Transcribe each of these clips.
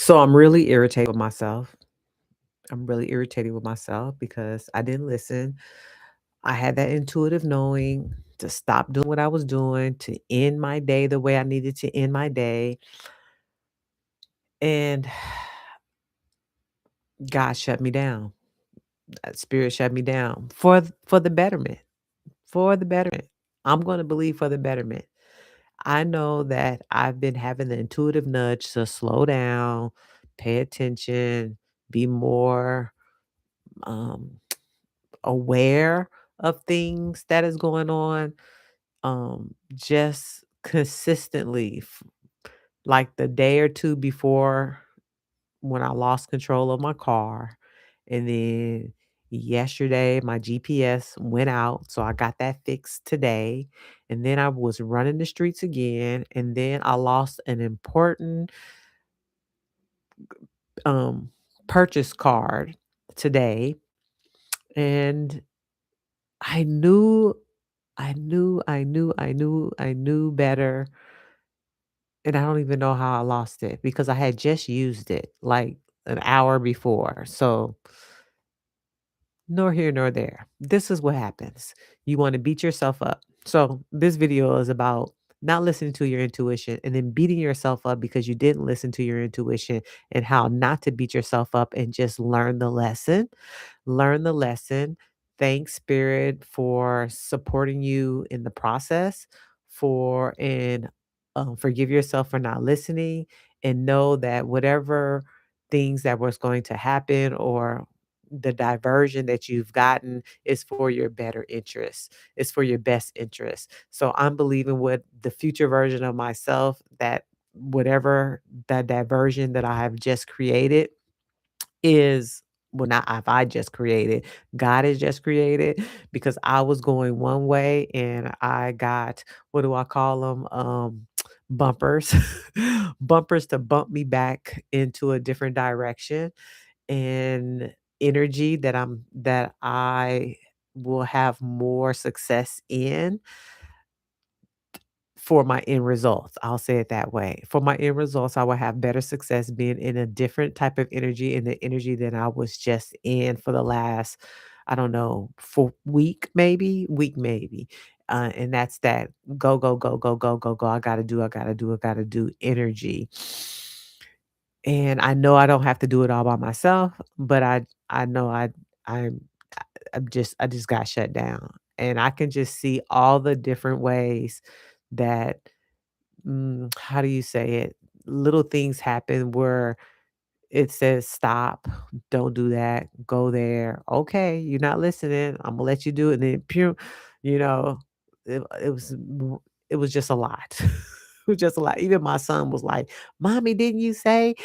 So I'm really irritated with myself. I'm really irritated with myself because I didn't listen. I had that intuitive knowing to stop doing what I was doing, to end my day the way I needed to end my day. And God shut me down. That spirit shut me down for the betterment. For the betterment. I'm going to believe for the betterment. I know that I've been having the intuitive nudge to slow down, pay attention, be more um aware of things that is going on, just consistently, like the day or two before when I lost control of my car. And then yesterday, my GPS went out. So I got that fixed today. And then I was running the streets again. And then I lost an important um, purchase card today. And I knew I knew better, and I don't even know how I lost it because I had just used it, like, an hour before, so nor here nor there. This is what happens. You wanna beat yourself up. So, this video is about not listening to your intuition and then beating yourself up because you didn't listen to your intuition, and how not to beat yourself up and just learn the lesson. Learn the lesson. Thank spirit for supporting you in the process, forgive yourself for not listening, and know that whatever things that was going to happen or the diversion that you've gotten is for your better interest. It's for your best interest. So I'm believing with the future version of myself that whatever that diversion that I have just created is, well, not have I just created, God has just created, because I was going one way and I got, what do I call them? Bumpers, bumpers to bump me back into a different direction, and energy that I will have more success in for my end results. I'll say it that way. For my end results, I will have better success being in a different type of energy, in the energy that I was just in for the last, I don't know, for week maybe. And that's that go, go, go, go, go, go, go. I gotta do energy. And I know I don't have to do it all by myself, but I know I'm I just got shut down. And I can just see all the different ways that, how do you say it? Little things happen where it says stop, don't do that, go there. Okay, you're not listening. I'm gonna let you do it. And then pew, you know, it was just a lot. It was just a lot. Even my son was like, "Mommy, didn't you say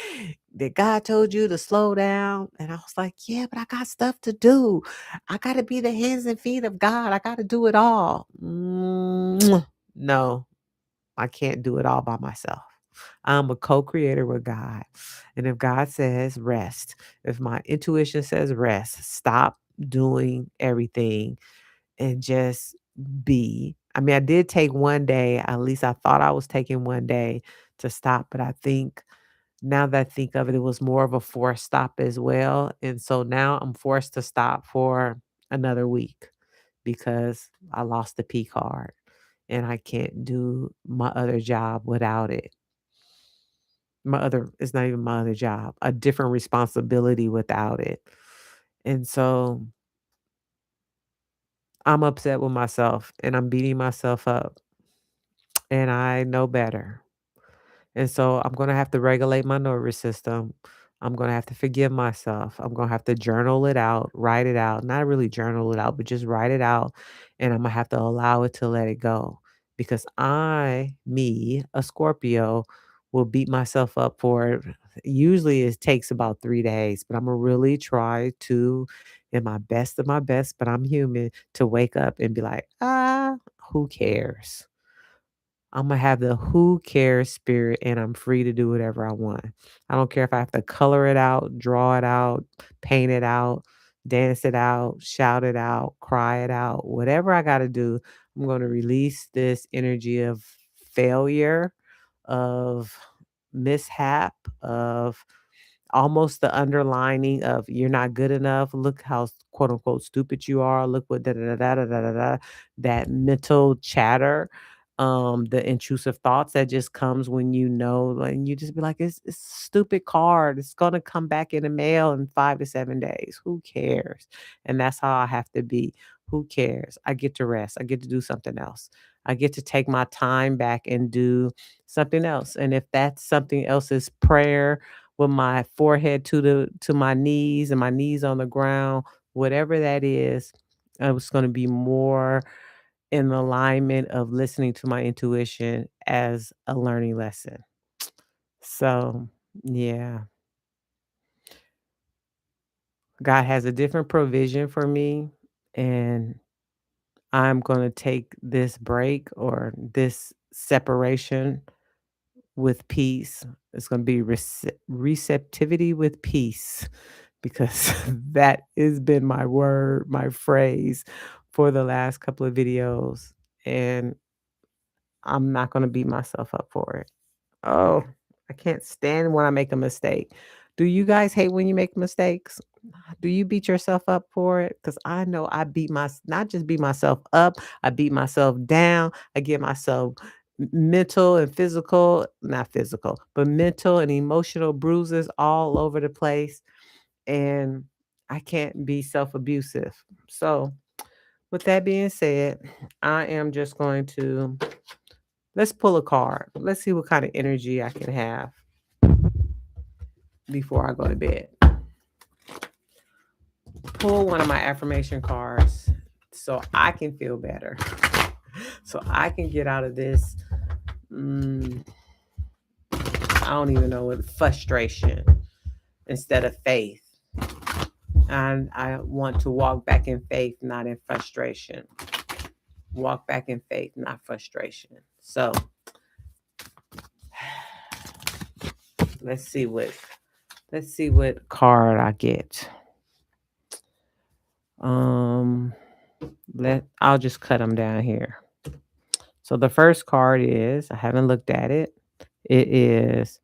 that God told you to slow down?" And I was like, "Yeah, but I got stuff to do. I gotta be the hands and feet of God. I gotta do it all." No, I can't do it all by myself. I'm a co-creator with God. And if God says rest, if my intuition says rest, stop doing everything and just be. I mean, I did take one day, at least I thought I was taking one day to stop, but I think now that I think of it, it was more of a forced stop as well. And so now I'm forced to stop for another week because I lost the P card and I can't do my other job without it. It's not even my other job, a different responsibility without it. And so I'm upset with myself and I'm beating myself up and I know better. And so I'm going to have to regulate my nervous system. I'm going to have to forgive myself. I'm going to have to journal it out, write it out, not really journal it out, but just write it out. And I'm going to have to allow it to let it go because a Scorpio, will beat myself up for it. Usually it takes about 3 days, but I'm going to really try to, in my best of my best, but I'm human, to wake up and be like, who cares? Imma have the who cares spirit, and I'm free to do whatever I want. I don't care if I have to color it out, draw it out, paint it out, dance it out, shout it out, cry it out, whatever I gotta do, I'm gonna release this energy of failure, of mishap, of almost the underlining of you're not good enough. Look how quote unquote stupid you are. Look what da da da da da da da. That mental chatter, the intrusive thoughts that just comes when you know, and you just be like, it's a stupid card. It's gonna come back in the mail in 5 to 7 days. Who cares? And that's how I have to be. Who cares? I get to rest. I get to do something else. I get to take my time back and do something else. And if that's something else is prayer with my forehead to my knees and my knees on the ground, whatever that is, I was going to be more in alignment of listening to my intuition as a learning lesson. So, yeah, God has a different provision for me, and I'm going to take this break or this separation with peace. It's going to be receptivity with peace because that has been my word, my phrase for the last couple of videos. And I'm not going to beat myself up for it. Oh, I can't stand when I make a mistake. Do you guys hate when you make mistakes? Do you beat yourself up for it? Because I know I beat my not just beat myself up, I beat myself down. I get myself mental and physical, not physical, but mental and emotional bruises all over the place. And I can't be self-abusive. So with that being said, I am just going to let's pull a card. Let's see what kind of energy I can have before I go to bed. Pull one of my affirmation cards so I can feel better. So I can get out of this. mm, I don't even know what frustration instead of faith. And I want to walk back in faith, not in frustration. Walk back in faith, not frustration. So let's see what card I get. Um I'll just cut them down here. So the first card is, I haven't looked at it. It is,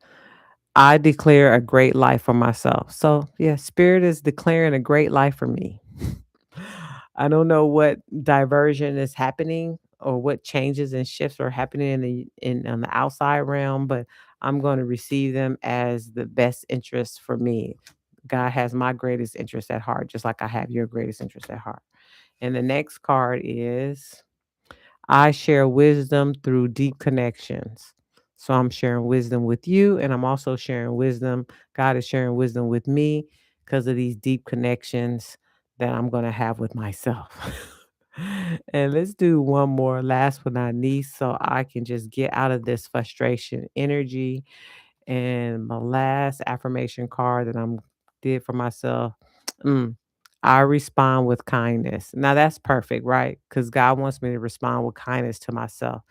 I declare a great life for myself. So yeah, spirit is declaring a great life for me. I don't know what diversion is happening or what changes and shifts are happening in the on the outside realm, but I'm going to receive them as the best interest for me. God has my greatest interest at heart, just like I have your greatest interest at heart. And the next card is, I share wisdom through deep connections. So I'm sharing wisdom with you, and I'm also sharing wisdom. God is sharing wisdom with me because of these deep connections that I'm going to have with myself. And let's do one more, last but not least, so I can just get out of this frustration energy. And my last affirmation card that I'm did for myself. mm, I respond with kindness. Now that's perfect, right? Because God wants me to respond with kindness to myself.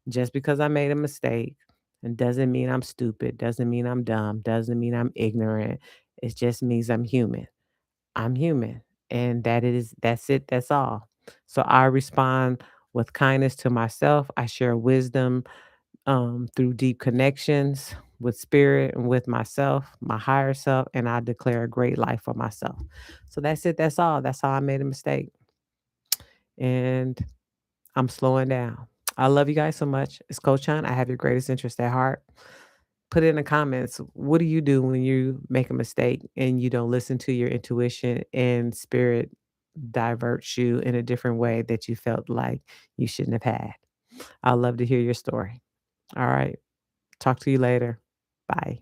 Just because I made a mistake, and doesn't mean I'm stupid, doesn't mean I'm dumb, doesn't mean I'm ignorant. It just means I'm human. I'm human. And that's it, that's all. So I respond with kindness to myself. I share wisdom through deep connections with spirit and with myself, my higher self, and I declare a great life for myself. So that's it. That's all. That's how I made a mistake. And I'm slowing down. I love you guys so much. It's Coach Chan. I have your greatest interest at heart. Put it in the comments. What do you do when you make a mistake and you don't listen to your intuition and spirit diverts you in a different way that you felt like you shouldn't have had? I'd love to hear your story. All right. Talk to you later. Bye.